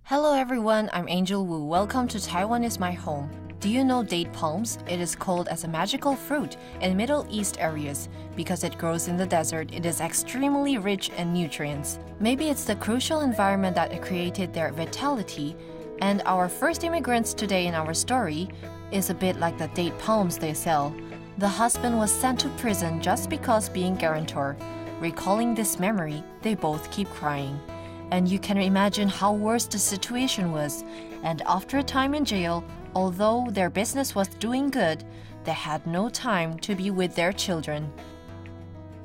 Hello everyone, I'm Angel Wu. Welcome to Taiwan is my home. Do you know date palms? It is called as a magical fruit in Middle East areas. Because it grows in the desert, it is extremely rich in nutrients. Maybe it's the crucial environment that created their vitality. And our first immigrants today in our story is a bit like the date palms they sell. The husband was sent to prison just because being guarantor. Recalling this memory, they both keep crying. And you can imagine how worse the situation was. And after a time in jail, although their business was doing good, they had no time to be with their children.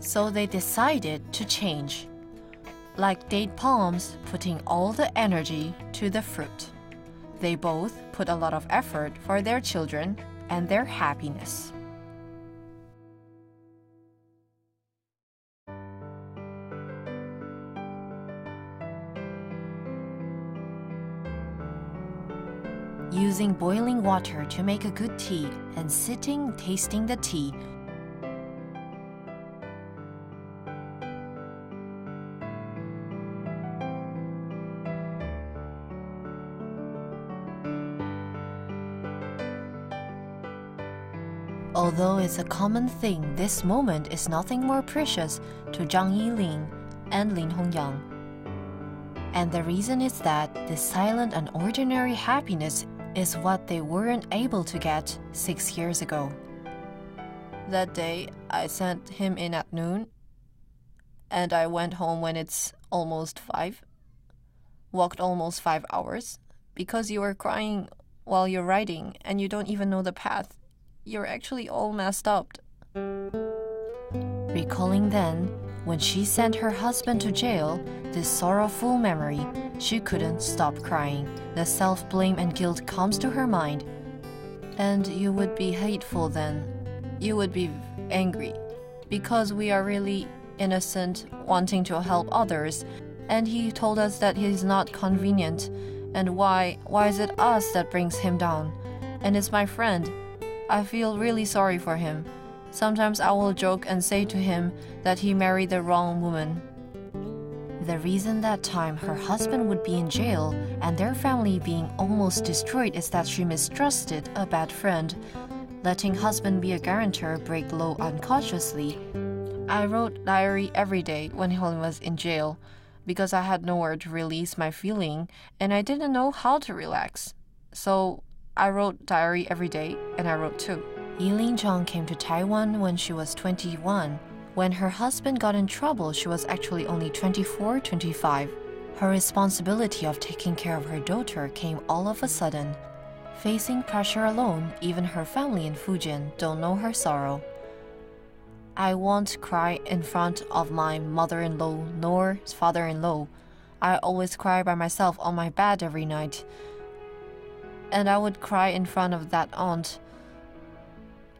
So they decided to change. Like date palms, putting all the energy to the fruit. They both put a lot of effort for their children and their happiness. Using boiling water to make a good tea and sitting tasting the tea. Although it's a common thing, this moment is nothing more precious to Zhang Yiling and Lin Hongyang. And the reason is that this silent and ordinary happiness is what they weren't able to get 6 years ago. That day, I sent him in at noon, and I went home when it's almost 5. Walked almost 5 hours, because you were crying while you're riding and you don't even know the path. You're actually all messed up. Recalling then, when she sent her husband to jail, this sorrowful memory, she couldn't stop crying. The self-blame and guilt comes to her mind. And you would be hateful then. You would be angry. Because we are really innocent, wanting to help others. And he told us that he's not convenient. And why is it us that brings him down? And it's my friend. I feel really sorry for him. Sometimes I will joke and say to him that he married the wrong woman. The reason that time her husband would be in jail and their family being almost destroyed is that she mistrusted a bad friend, letting husband be a guarantor break law unconsciously. I wrote diary every day when he was in jail because I had nowhere to release my feeling and I didn't know how to relax. So I wrote diary every day and I wrote too. Yiling Zhang came to Taiwan when she was 21. When her husband got in trouble, she was actually only 24, 25. Her responsibility of taking care of her daughter came all of a sudden. Facing pressure alone, even her family in Fujian don't know her sorrow. I won't cry in front of my mother-in-law nor father-in-law. I always cry by myself on my bed every night. And I would cry in front of that aunt.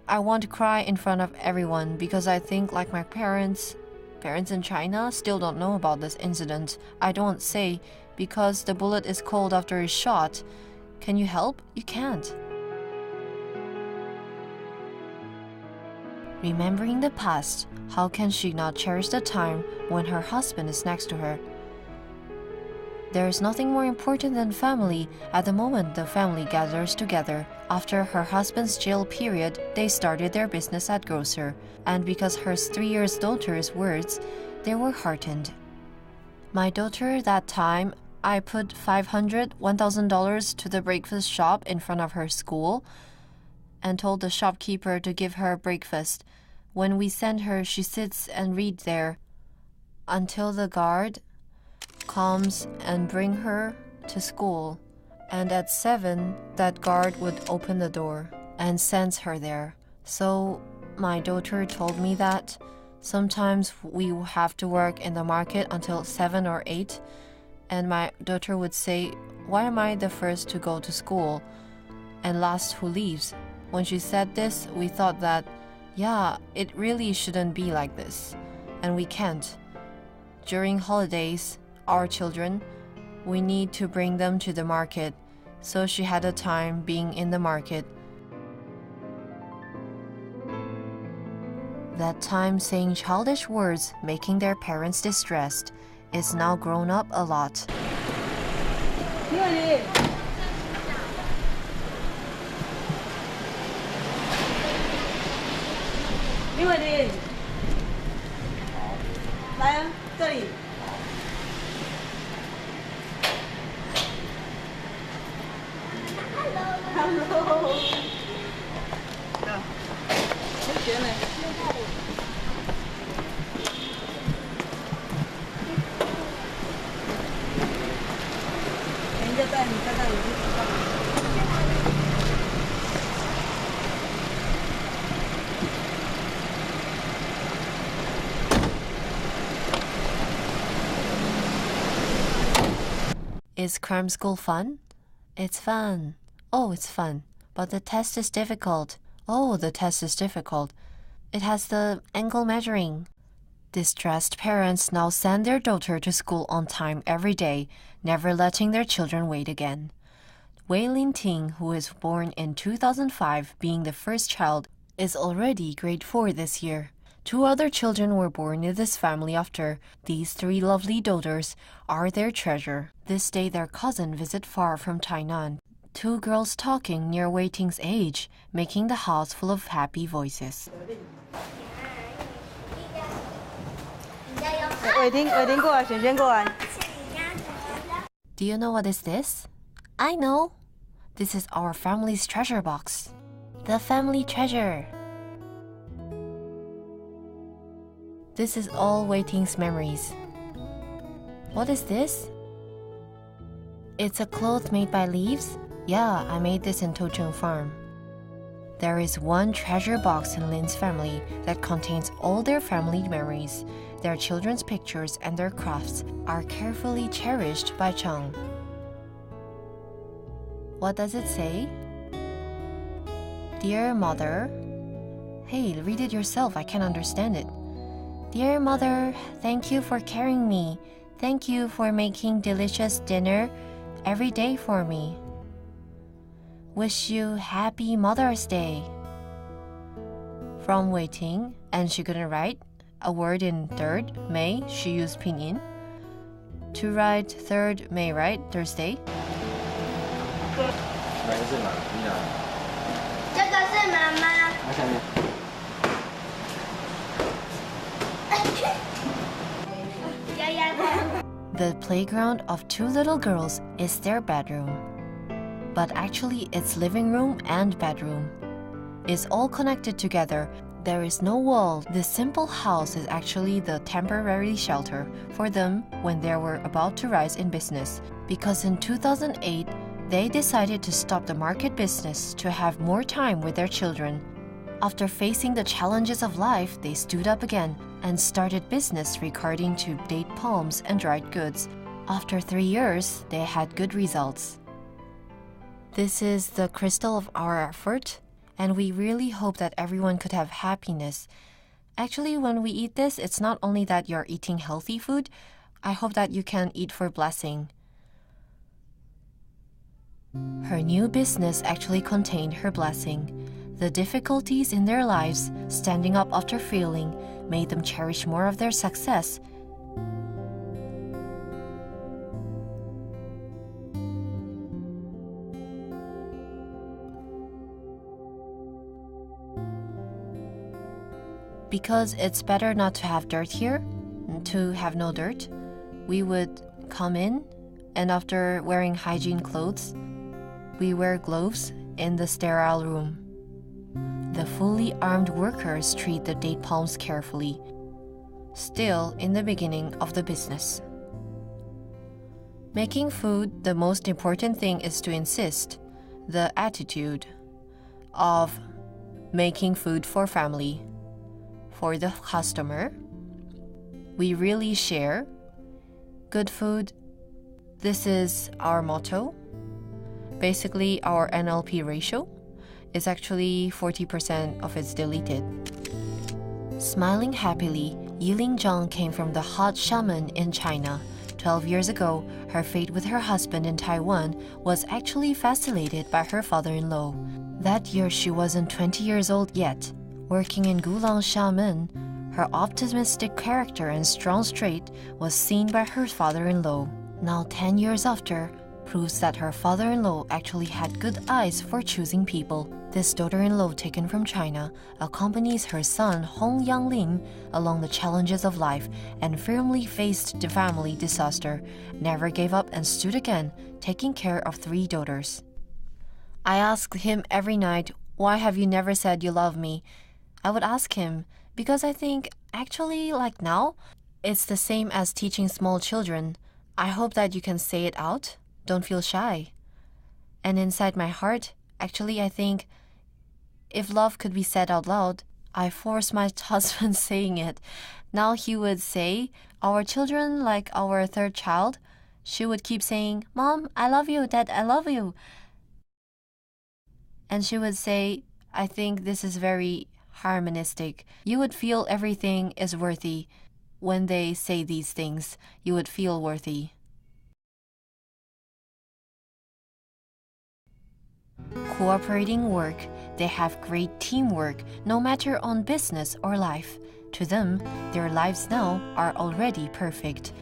I want to cry in front of everyone because I think like my parents in China still don't know about this incident. I don't say because the bullet is cold after it's shot. Can you help? You can't. Remembering the past, how can she not cherish the time when her husband is next to her? There is nothing more important than family. At the moment the family gathers together. After her husband's jail period, they started their business at grocer. And because her 3-year-old daughter's words, they were heartened. My daughter, that time, I put $1,000 to the breakfast shop in front of her school and told the shopkeeper to give her breakfast. When we send her, she sits and reads there until the guard comes and bring her to school. And at 7, that guard would open the door and sends her there. So my daughter told me that sometimes we have to work in the market until 7 or 8. And my daughter would say, why am I the first to go to school and last who leaves? When she said this, we thought that, yeah, it really shouldn't be like this. And we can't. During holidays, our children, we need to bring them to the market, so she had a time being in the market. That time saying childish words, making their parents distressed, is now grown up a lot. 林伟林，林伟林，来啊，这里。Hello。同学呢？人家带你在那里去吃饭。Is cram school fun? It's fun. Oh, it's fun. But the test is difficult. Oh, the test is difficult. It has the angle measuring. Distressed parents now send their daughter to school on time every day, never letting their children wait again. Wei Linting, who was born in 2005, being the first child, is already grade 4 this year. 2 other children were born in this family after. These 3 lovely daughters are their treasure. This day their cousin visit far from Tainan. 2 girls talking near Wei Ting's age, making the house full of happy voices. 伟霆过来，璇璇过来。 Do you know what is this? I know. This is our family's treasure box. The family treasure. This is all Wei Ting's memories. What is this? It's a cloth made by leaves? Yeah, I made this in Tocheng Farm. There is one treasure box in Lin's family that contains all their family memories. Their children's pictures and their crafts are carefully cherished by Cheng. What does it say? Dear Mother. Hey, read it yourself, I can't understand it. Dear Mother, thank you for carrying me. Thank you for making delicious dinner every day for me. Wish you happy Mother's Day. From Wei Ting, and she couldn't write a word in 3rd May, she used pinyin. To write 3rd May, right? Thursday? 哪个是妈？你拿。这个是妈妈。那下面。 The playground of 2 little girls is their bedroom. But actually it's living room and bedroom. It's all connected together. There is no wall. This simple house is actually the temporary shelter for them when they were about to rise in business. Because in 2008, they decided to stop the market business to have more time with their children. After facing the challenges of life, they stood up again and started business regarding to date palms and dried goods. After 3 years, they had good results. This is the crystal of our effort, and we really hope that everyone could have happiness. Actually, when we eat this, it's not only that you're eating healthy food, I hope that you can eat for blessing. Her new business actually contained her blessing. The difficulties in their lives, standing up after failing, made them cherish more of their success. Because it's better not to have dirt here, to have no dirt, we would come in, and after wearing hygiene clothes, we wear gloves in the sterile room. The fully armed workers treat the date palms carefully, still in the beginning of the business. Making food, the most important thing is to insist the attitude of making food for family, for the customer. We really share good food. This is our motto. Basically, our NLP ratio is actually 40% of it's deleted. Smiling happily, Yiling Zhang came from the hot shaman in China. 12 years ago, her fate with her husband in Taiwan was actually facilitated by her father-in-law. That year, she wasn't 20 years old yet. Working in Gulang Shaman, her optimistic character and strong trait was seen by her father-in-law. Now 10 years after, proves that her father-in-law actually had good eyes for choosing people. This daughter-in-law taken from China accompanies her son Hong Yanglin along the challenges of life and firmly faced the family disaster, never gave up and stood again, taking care of 3 daughters. I asked him every night, "Why have you never said you love me?" I would ask him, because I think, actually, like now, it's the same as teaching small children. I hope that you can say it out. Don't feel shy. And inside my heart, actually, I think, if love could be said out loud, I forced my husband saying it. Now he would say, our children like our 3rd child, she would keep saying, "Mom, I love you, Dad, I love you." And she would say, I think this is very harmonistic. You would feel everything is worthy. When they say these things, you would feel worthy. Cooperating work, they have great teamwork, no matter on business or life. To them, their lives now are already perfect.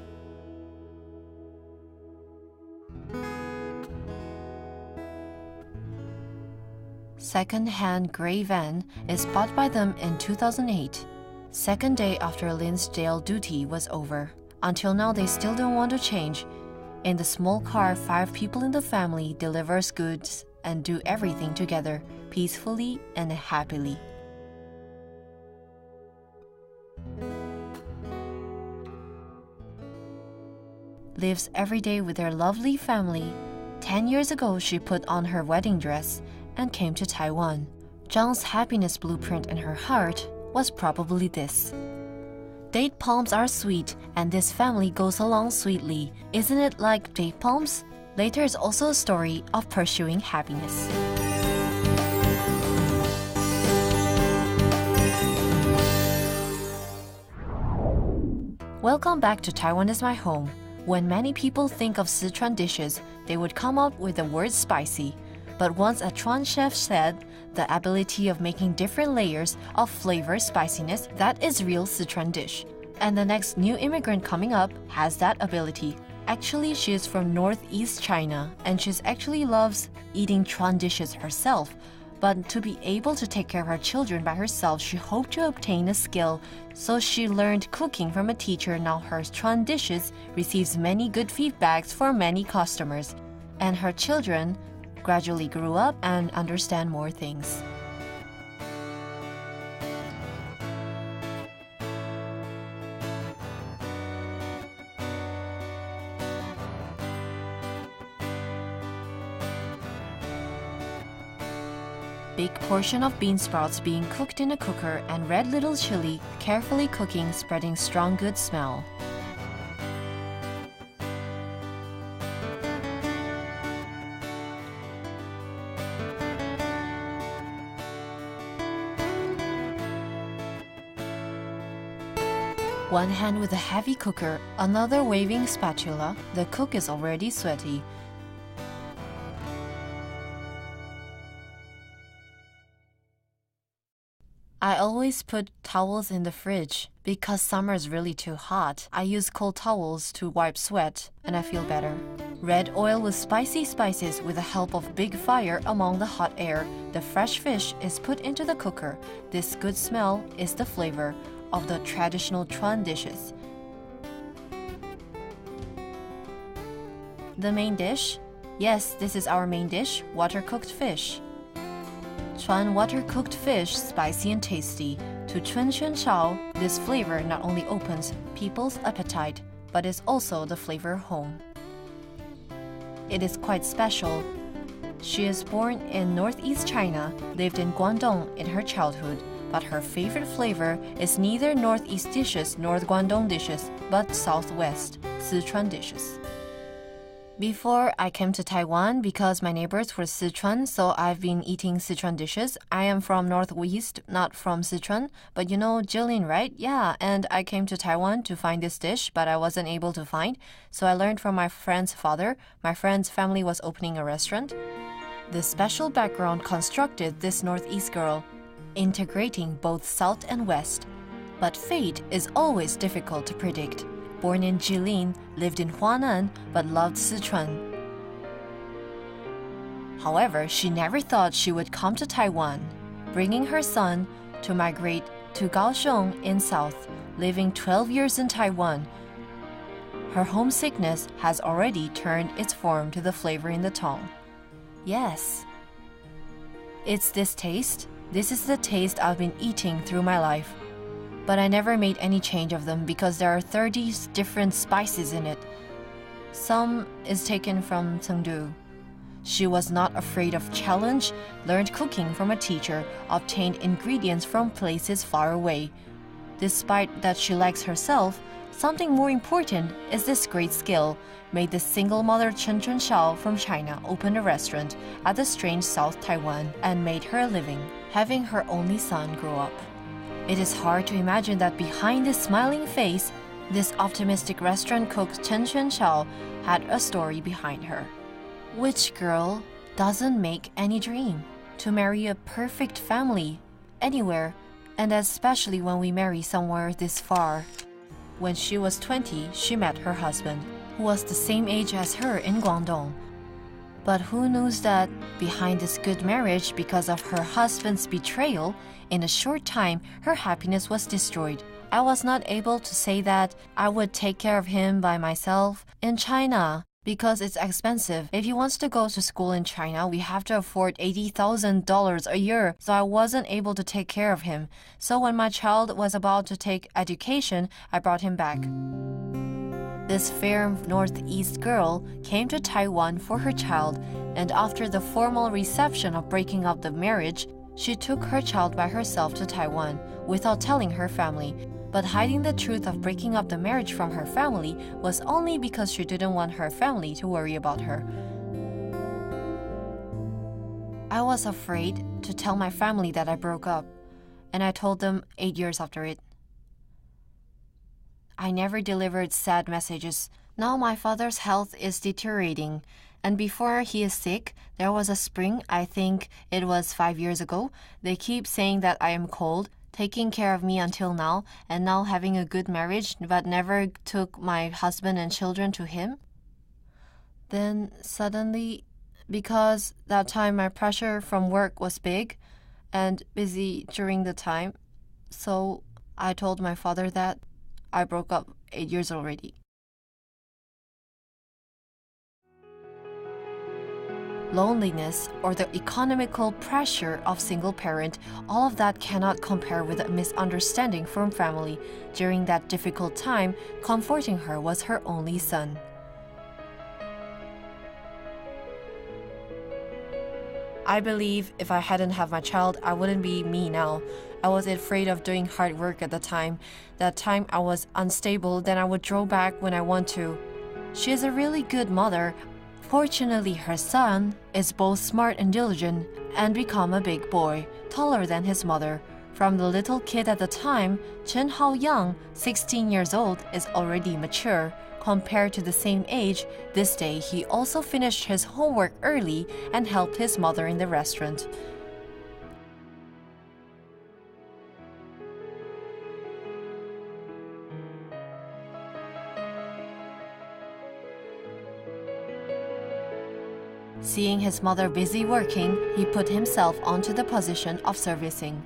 Second-hand gray van is bought by them in 2008. Second day after Lynn's jail duty was over. Until now, they still don't want to change. In the small car, 5 people in the family delivers goods and do everything together, peacefully and happily. Lives every day with their lovely family. 10 years ago, she put on her wedding dress and came to Taiwan. Zhang's happiness blueprint in her heart was probably this. Date palms are sweet, and this family goes along sweetly. Isn't it like date palms? Later is also a story of pursuing happiness. Welcome back to Taiwan is my home. When many people think of Sichuan dishes, they would come up with the word spicy. But once a Chuan chef said, the ability of making different layers of flavor spiciness, that is real Sichuan dish. And the next new immigrant coming up has that ability. Actually, she is from northeast China, and she actually loves eating Chuan dishes herself. But to be able to take care of her children by herself, she hoped to obtain a skill. So she learned cooking from a teacher. Now her Chuan dishes receives many good feedbacks from many customers. And her children gradually grew up and understand more things. Big portion of bean sprouts being cooked in a cooker and red little chili carefully cooking, spreading strong good smell. One hand with a heavy cooker, another waving spatula. The cook is already sweaty. I always put towels in the fridge because summer is really too hot. I use cold towels to wipe sweat and I feel better. Red oil with spicy spices with the help of big fire among the hot air. The fresh fish is put into the cooker. This good smell is the flavor of the traditional Chuan dishes. The main dish? Yes, this is our main dish, water-cooked fish. Chuan water-cooked fish, spicy and tasty. To Chun Chun Chao, this flavor not only opens people's appetite, but is also the flavor home. It is quite special. She is born in northeast China, lived in Guangdong in her childhood, but her favorite flavor is neither northeast dishes nor Guangdong dishes, but southwest, Sichuan dishes. Before I came to Taiwan, because my neighbors were Sichuan, so I've been eating Sichuan dishes. I am from northeast, not from Sichuan, but you know Jillian, right? Yeah, and I came to Taiwan to find this dish, but I wasn't able to find, so I learned from my friend's father. My friend's family was opening a restaurant. The special background constructed this northeast girl, integrating both south and west. But fate is always difficult to predict. Born in Jilin, lived in Huanan, but loved Sichuan. However, she never thought she would come to Taiwan, bringing her son to migrate to Kaohsiung in South, living 12 years in Taiwan. Her homesickness has already turned its form to the flavor in the tongue. Yes. It's this taste. This is the taste I've been eating through my life. But I never made any change of them because there are 30 different spices in it. Some is taken from Chengdu. She was not afraid of challenge, learned cooking from a teacher, obtained ingredients from places far away. Despite that she lacks herself, something more important is this great skill made the single mother Chen Chunxiao from China open a restaurant at the strange South Taiwan and made her a living, having her only son grow up. It is hard to imagine that behind this smiling face, this optimistic restaurant cook Chen Chunxiao had a story behind her. Which girl doesn't make any dream to marry a perfect family anywhere, and especially when we marry somewhere this far? When she was 20, she met her husband, who was the same age as her in Guangdong. But who knows that behind this good marriage, because of her husband's betrayal, in a short time, her happiness was destroyed. I was not able to say that I would take care of him by myself in China, because it's expensive. If he wants to go to school in China, we have to afford $80,000 a year, so I wasn't able to take care of him. So when my child was about to take education, I brought him back. This fair Northeast girl came to Taiwan for her child, and after the formal reception of breaking up the marriage, she took her child by herself to Taiwan without telling her family. But hiding the truth of breaking up the marriage from her family was only because she didn't want her family to worry about her. I was afraid to tell my family that I broke up, and I told them 8 years after it. I never delivered sad messages. Now my father's health is deteriorating, and before he is sick, there was a spring, I think it was 5 years ago. They keep saying that I am cold, taking care of me until now, and now having a good marriage, but never took my husband and children to him. Then suddenly, because that time my pressure from work was big and busy during the time, so I told my father that I broke up 8 years already. Loneliness or the economical pressure of single parent, all of that cannot compare with a misunderstanding from family. During that difficult time, comforting her was her only son. I believe if I hadn't had my child, I wouldn't be me now. I was afraid of doing hard work at the time. That time I was unstable, then I would draw back when I want to. She is a really good mother. Fortunately, her son is both smart and diligent and become a big boy, taller than his mother. From the little kid at the time, Chen Hao Yang, 16 years old, is already mature. Compared to the same age, this day he also finished his homework early and helped his mother in the restaurant. Seeing his mother busy working, he put himself onto the position of servicing.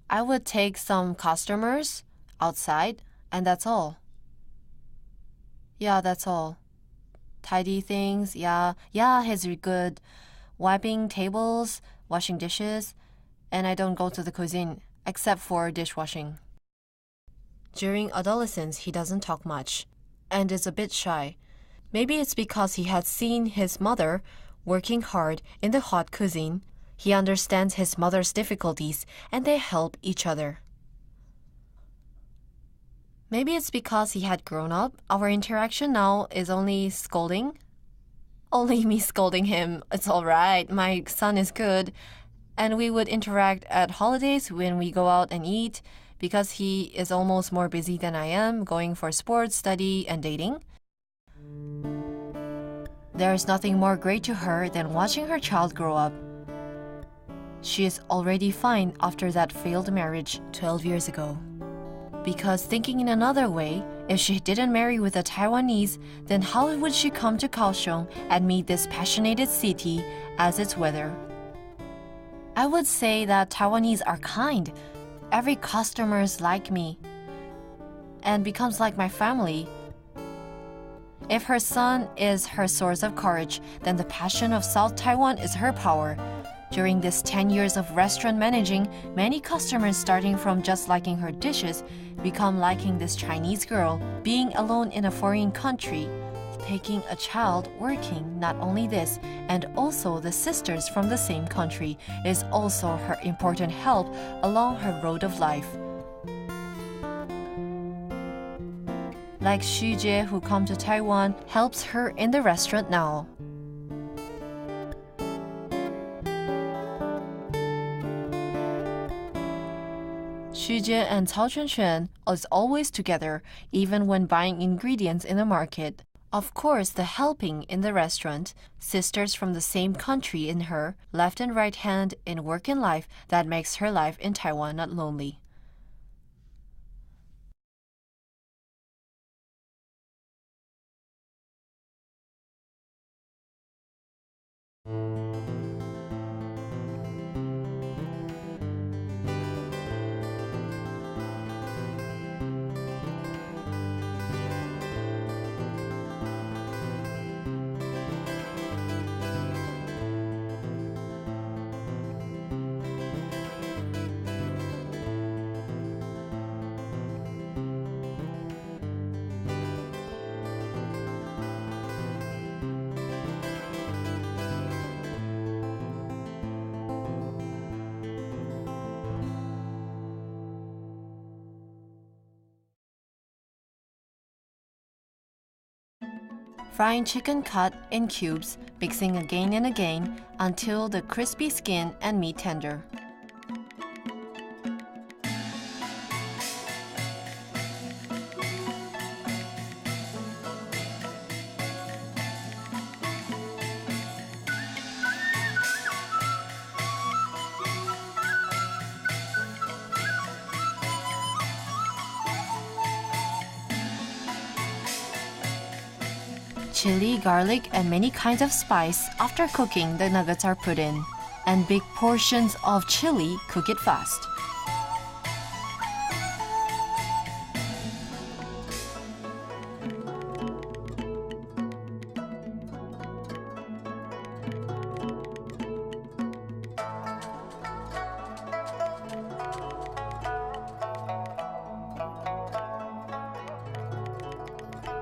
I would take some customers outside, and that's all. Yeah, that's all. Tidy things, yeah, he's good. Wiping tables, washing dishes, and I don't go to the cuisine, except for dishwashing. During adolescence, he doesn't talk much, and is a bit shy. Maybe it's because he had seen his mother working hard in the hot cuisine. He understands his mother's difficulties, and they help each other. Maybe it's because he had grown up. Our interaction now is only scolding. Only me scolding him. It's all right. My son is good. And we would interact at holidays when we go out and eat, because he is almost more busy than I am, going for sports, study, and dating. There is nothing more great to her than watching her child grow up. She is already fine after that failed marriage 12 years ago. Because thinking in another way, if she didn't marry with a Taiwanese, then how would she come to Kaohsiung and meet this passionate city as its weather? I would say that Taiwanese are kind. Every customer is like me and becomes like my family. If her son is her source of courage, then the passion of South Taiwan is her power. During this 10 years of restaurant managing, many customers starting from just liking her dishes become liking this Chinese girl, being alone in a foreign country, taking a child, working. Not only this, and also the sisters from the same country is also her important help along her road of life. Like Xu Jie, who come to Taiwan, helps her in the restaurant now. Xu Jie and Cao Chunquan is always together, even when buying ingredients in the market. Of course, the helping in the restaurant, sisters from the same country in her, left and right hand in work and life, that makes her life in Taiwan not lonely. Frying chicken cut in cubes, mixing again and again until the crispy skin and meat tender. Chili, garlic, and many kinds of spice. After cooking, the nuggets are put in. And big portions of chili, cook it fast.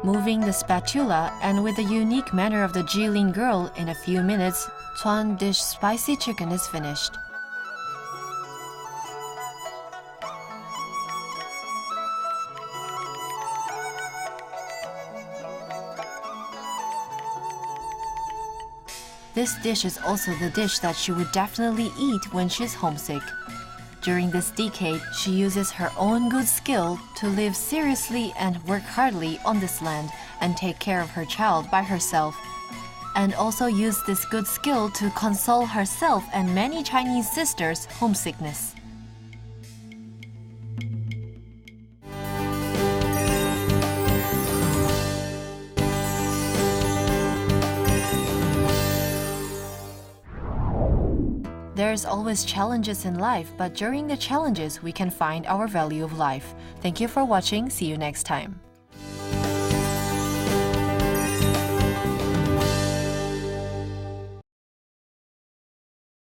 Moving the spatula, and with the unique manner of the Jilin girl, in a few minutes, Chuan dish spicy chicken is finished. This dish is also the dish that she would definitely eat when she's homesick. During this decade, she uses her own good skill to live seriously and work hardly on this land and take care of her child by herself. And also use this good skill to console herself and many Chinese sisters' homesickness. There's always challenges in life, but during the challenges, we can find our value of life. Thank you for watching. See you next time.